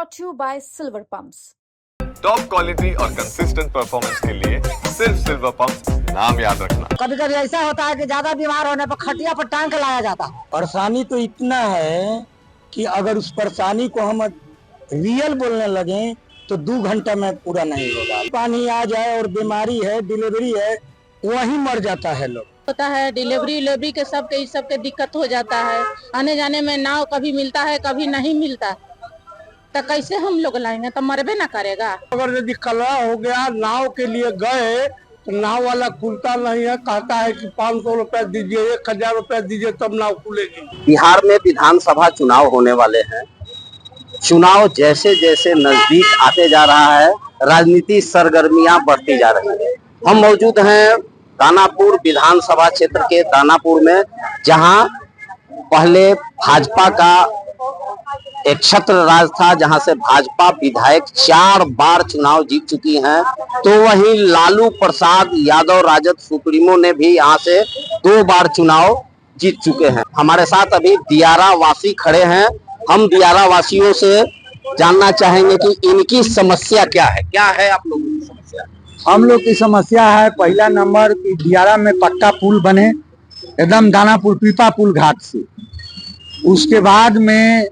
brought to you by Silver Pumps. Top quality और consistent performance के लिए सिर्फ सिल्वर पंप्स नाम याद रखना। कभी कभी ऐसा होता है कि ज्यादा बीमार होने पर खटिया पर टांग लाया जाता है। परेशानी तो इतना है कि अगर उस परेशानी को हम रियल बोलने लगे तो 2 घंटा में पूरा नहीं होगा। पानी आ जाए और बीमारी है, डिलीवरी है, वहीं मर जाता है लोग। होता है डिलीवरी के सबके दिक्कत हो जाता है। आने जाने में नाव कभी मिलता है कभी नहीं मिलता, तो कैसे हम लोग लाएंगे? तो मरबे ना करेगा। अगर यदि कलरा हो गया नाव के लिए गए तो नाव वाला खुलता नहीं है, कहता है कि 500 रुपए दीजिए, 1000 रुपए दीजिए तब नाव खुलेगी। बिहार में विधानसभा चुनाव होने वाले हैं। चुनाव जैसे जैसे नजदीक आते जा रहा है, राजनीति सरगर्मियां बढ़ती जा रही है। हम मौजूद हैं दानापुर विधानसभा क्षेत्र के दानापुर में, जहां पहले भाजपा का एक छत्र राज था, जहां से भाजपा विधायक 4 बार चुनाव जीत चुकी हैं। तो वहीं लालू प्रसाद यादव राजद सुप्रीमो ने भी यहां से 2 बार चुनाव जीत चुके हैं। हमारे साथ अभी दियारा वासी खड़े हैं। हम दियारा वासियों से जानना चाहेंगे कि इनकी समस्या क्या है। क्या है आप लोगों की समस्या? हम लोग की समस्या है पहला नंबर कि दियारा में पक्का पुल बने, एकदम दानापुर पीपा पुल घाट से। उसके बाद में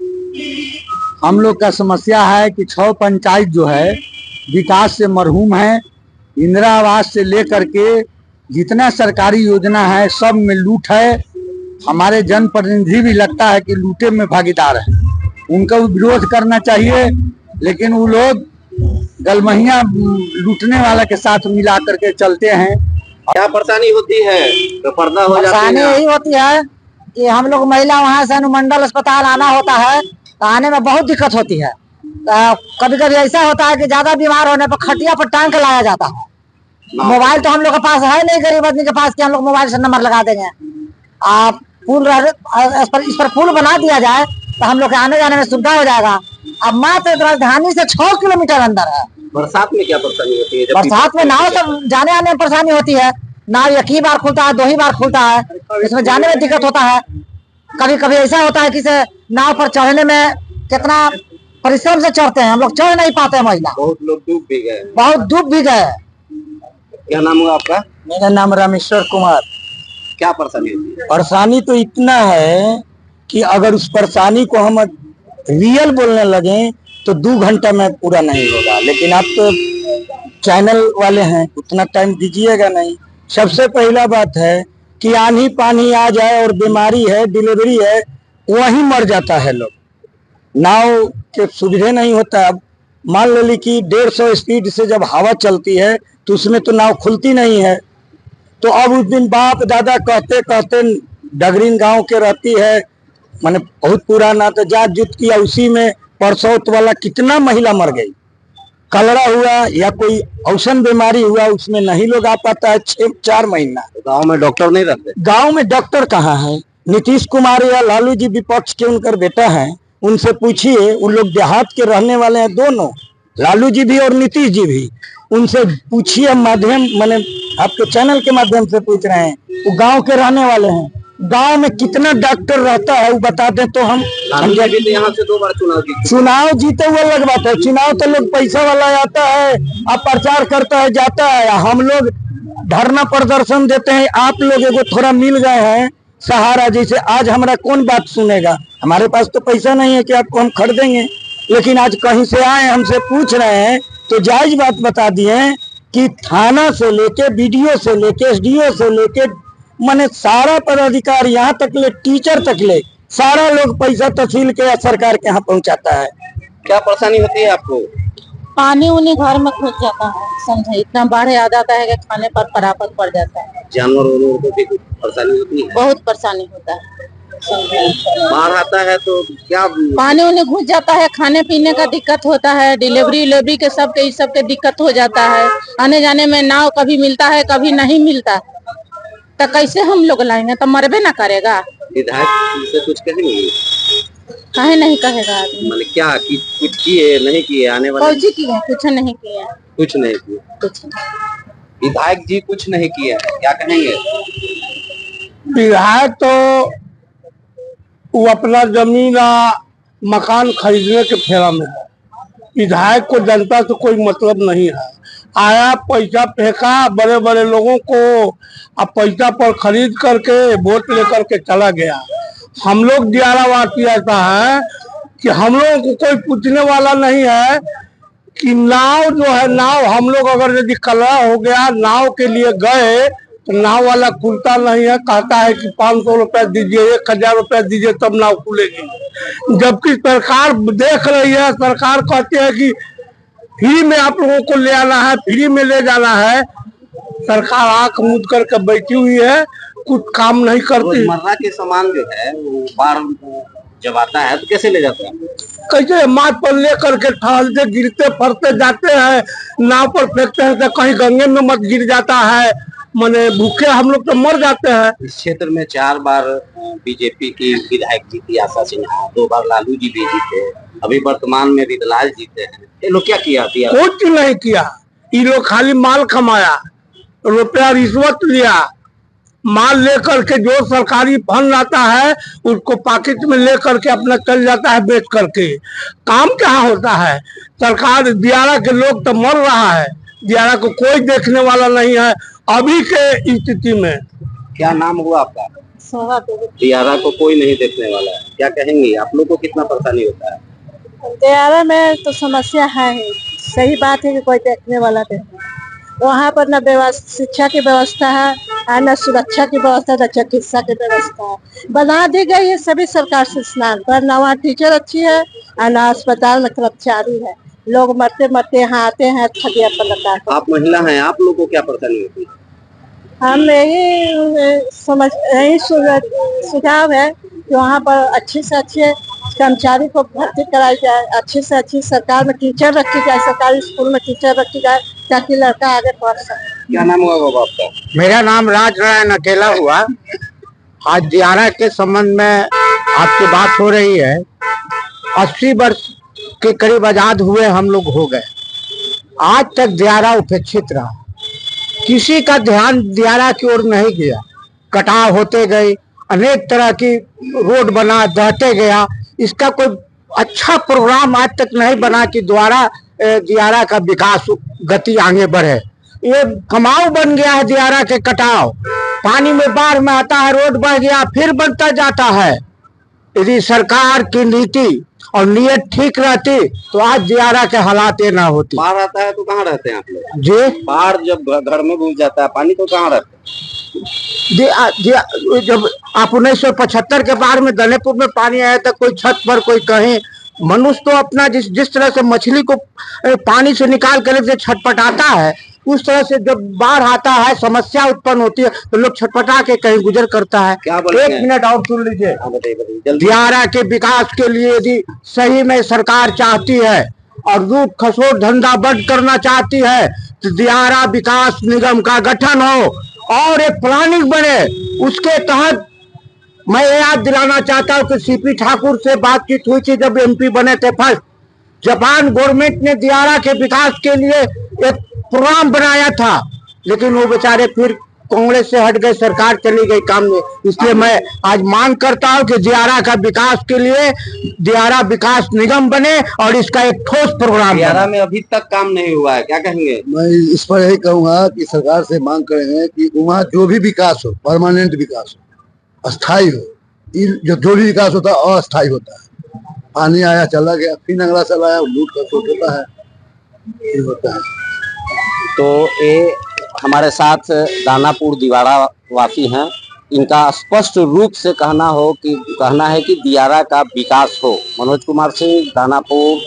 हम लोग का समस्या है कि 6 पंचायत जो है विकास से मरहूम है। इंदिरा आवास से लेकर के जितना सरकारी योजना है सब में लूट है। हमारे जनप्रतिनिधि भी लगता है कि लूटे में भागीदार है। उनका विरोध करना चाहिए, लेकिन वो लोग गलमहिया लूटने वाला के साथ मिला करके चलते हैं। क्या परेशानी होती है? तो पर्दा हो जाती है। यही होती है कि हम लोग महिला वहाँ से अनुमंडल अस्पताल आना होता है, तो आने में बहुत दिक्कत होती है। कभी कभी ऐसा होता है कि ज्यादा बीमार होने पर खटिया पर टांग लाया जाता है। मोबाइल तो हम लोग के पास है नहीं, गरीब आदमी के पास, कि हम लोग मोबाइल से नंबर लगा देंगे। आप पुल इस पर पुल बना दिया जाए तो हम लोग के आने जाने में सुविधा हो जाएगा। अब मात्र राजधानी से 6 किलोमीटर अंदर है। बरसात में क्या परेशानी होती है? बरसात में नाव से जाने आने में परेशानी होती है। नाव 1 ही बार खुलता है, 2 ही बार खुलता है, इसमें जाने में दिक्कत होता है। कभी कभी ऐसा होता है कि नाव पर चढ़ने में कितना परिश्रम से चढ़ते हैं, हम लोग चढ़ नहीं पाते हैं। महिला बहुत लोग डूब भी गए। बहुत डूब भी गए। क्या नाम हुआ आपका? मेरा नाम रामेश्वर कुमार। क्या परेशानी होती है? परेशानी तो इतना है कि अगर उस परेशानी को हम रियल बोलने लगे तो 2 घंटा में पूरा नहीं होगा। लेकिन आप तो चैनल वाले हैं, उतना टाइम दीजिएगा नहीं। सबसे पहला बात है कि आंधी पानी आ जाए और बीमारी है, डिलीवरी है, वहीं मर जाता है लोग। नाव के सुविधा नहीं होता। अब मान लो कि 150 स्पीड से जब हवा चलती है तो उसमें तो नाव खुलती नहीं है। तो अब उस दिन बाप दादा कहते कहते डगरीन गांव के रहती है, माने बहुत पुराना, तो जात जुत किया, उसी में परसौत वाला कितना महिला मर गई। कलरा हुआ या कोई औसन बीमारी हुआ, उसमें नहीं लोग आ पाता है 4 महीना। गांव में डॉक्टर नहीं रहते? गांव में डॉक्टर कहाँ है? नीतीश कुमार या लालू जी विपक्ष के उनकर बेटा हैं, उनसे पूछिए। उन लोग देहात के रहने वाले हैं दोनों, लालू जी भी और नीतीश जी भी। उनसे पूछिए, माध्यम मैंने आपके चैनल के माध्यम से पूछ रहे हैं, वो गांव के रहने वाले हैं। गांव में कितना डॉक्टर रहता है वो बता दें तो हम भी तो यहाँ से 2 बार चुनाव जीते हुए अलग बात है। चुनाव तो लोग पैसा वाला आता है, अब प्रचार करता है, जाता है। हम लोग धरना प्रदर्शन देते हैं। आप लोग एगो थोड़ा मिल गए हैं सहारा, जैसे आज हमारा कौन बात सुनेगा? हमारे पास तो पैसा नहीं है कि आपको हम खरीदेंगे, लेकिन आज कहीं से आए हमसे पूछ रहे हैं तो जायज बात बता दिए कि थाना से लेके बीडीओ से लेके एसडीओ से लेके माने सारा पदाधिकारी, यहाँ तक ले टीचर तक ले, सारा लोग पैसा तहसील के या सरकार के यहाँ पहुँचाता है। क्या परेशानी होती है आपको? पानी उन्हीं घर में घुस जाता है, समझे? इतना बाढ़ आ जाता है कि खाने पर परापत पड़ जाता है। जानवरों को भी परेशानी होती है? बहुत परेशानी होता है। बाढ़ आता है तो क्या पानी उन्हें घुस जाता है, खाने पीने का दिक्कत होता है, डिलीवरी के सबके दिक्कत हो जाता है। आने जाने में नाव कभी मिलता है कभी नहीं मिलता, तो कैसे हम लोग लाएंगे? तो मरबे ना करेगा। विधायक से कुछ कहेंगे? काहे नहीं कहेगा आदमी? मतलब क्या कुछ किए नहीं किए? आने वाले कुछ किए? कुछ नहीं किए। कुछ नहीं किए? कुछ विधायक जी कुछ नहीं किए, क्या कहेंगे? विधायक तो वो अपना जमीन मकान खरीदने के फेरा में है। विधायक को जनता से कोई मतलब नहीं है। आया पैसा फेंका बड़े बड़े लोगों को, अब पैसा पर खरीद करके वोट लेकर के चला गया। हम लोग दियारावासी ऐसा है कि हम लोगों को कोई पूछने वाला नहीं है कि नाव जो है, नाव हम लोग अगर यदि कलह हो गया नाव के लिए गए तो नाव वाला खुलता नहीं है, कहता है कि 500 रुपया दीजिए, 1000 रुपया दीजिए तब नाव खुलेगी। जबकि सरकार देख रही है, सरकार कहती है कि फ्री में आप लोगों को ले आना है, फ्री में ले जाना है। सरकार आंख मूंद करके बैठी हुई है, कुछ काम नहीं करती। रोजमर्रा के सामान जो है वो बाहर जब आता है तो कैसे ले जाते हैं? कैसे माथ पर ले करके ठहरते गिरते फरते जाते हैं, नाव पर फेंकते हैं तो कहीं गंगे में मत गिर जाता है, माने भूखे हम लोग तो मर जाते हैं। इस क्षेत्र में 4 बार बीजेपी की विधायक जीती आशा सिन्हा, 2 बार लालू जी भी जीते, अभी वर्तमान में रिदलाल जीते हैं। ये लोग क्या किया? कुछ नहीं किया, ये लोग खाली माल कमाया, रुपया रिश्वत लिया, माल लेकर के जो सरकारी फंड आता है उसको पॉकेट में लेकर के अपना चल जाता है बेच करके। काम क्या होता है? सरकार दियारा के लोग तो मर रहा है, दियारा को कोई देखने वाला नहीं है अभी के स्थिति में। क्या नाम हुआ आपका? दियारा को कोई नहीं देखने वाला है, क्या कहेंगे? आप लोग को कितना परेशानी होता है? दियारा में तो समस्या है ही। सही बात है कि कोई देखने वाला नहीं, वहाँ पर न शिक्षा की व्यवस्था है, न सुरक्षा की व्यवस्था, न चिकित्सा की व्यवस्था है। बना दी गई है सभी सरकार से स्नान पर, न वहाँ टीचर अच्छी है न अस्पताल में कर्मचारी है। लोग मरते मरते यहाँ आते हैं खटिया पर लगा। आप महिला हैं, आप लोग को क्या परेशानी होती है? हम यही सुझाव है कि वहाँ पर अच्छे से अच्छे कर्मचारी को भर्ती कराई जाए, अच्छी से अच्छी सरकार में टीचर रखी जाए, सरकारी स्कूल में टीचर रखी जाए ताकि लड़का आगे पढ़ सके। क्या नाम हुआ बाबा आपका? मेरा नाम राजनारायण अकेला हुआ। आज दियारा के संबंध में आपसे बात हो रही है। 80 वर्ष के करीब आजाद हुए हम लोग हो गए, आज तक दियारा उपेक्षित रहा, किसी का ध्यान दियारा की ओर नहीं गया। कटाव होते गए, अनेक तरह की रोड बना दहते गया, इसका कोई अच्छा प्रोग्राम आज तक नहीं बना कि द्वारा दियारा का विकास गति आगे बढ़े। ये कमाऊ बन गया है दियारा के कटाव, पानी में बाढ़ में आता है, रोड बढ़ गया फिर बढ़ता जाता है। यदि सरकार की नीति और नियत ठीक रहती तो आज दियारा के हालात ये ना होती। बाढ़ आता है तो कहाँ रहते हैं आप लोग? जी, बाढ़ जब घर में घुस जाता है पानी तो कहाँ रहते हैं? जब आप 1975 के बाढ़ में दनेपुर में पानी आया था, कोई छत पर कोई कहीं, मनुष्य तो अपना जिस तरह से मछली को पानी से निकाल कर से छटपटाता है, उस तरह से जब बाढ़ आता है समस्या उत्पन्न होती है तो लोग छटपटा के कहीं गुजर करता है। एक मिनट और सुन लीजिए। दियारा के विकास के लिए यदि सही में सरकार चाहती है और रूप खसोट धंधा बंद करना चाहती है तो दियारा विकास निगम का गठन हो और एक प्लानिंग बने। उसके तहत मैं याद दिलाना चाहता हूँ कि सीपी ठाकुर से बातचीत हुई थी जब एमपी बने थे फर्स्ट। जापान गवर्नमेंट ने दियारा के विकास के लिए एक प्रोग्राम बनाया था, लेकिन वो बेचारे फिर कांग्रेस से हट गए, सरकार चली गई काम में। इसलिए मैं आज मांग करता हूं कि दियारा का विकास के लिए दियारा विकास निगम बने और इसका एक ठोस प्रोग्राम। दियारा में अभी तक काम नहीं हुआ है, क्या कहेंगे? मैं इस पर यही कहूंगा कि सरकार से मांग करेंगे कि वहाँ जो भी विकास हो, परमानेंट विकास हो, अस्थायी हो। जो भी विकास होता है अस्थायी होता है। पानी आया चला गया, फिर अगला साल आया, लूट कर सोच होता है, ये होता है। तो ये हमारे साथ दानापुर दिवारा वासी हैं, इनका स्पष्ट रूप से कहना है कि दियारा का विकास हो। मनोज कुमार सिंह, दानापुर।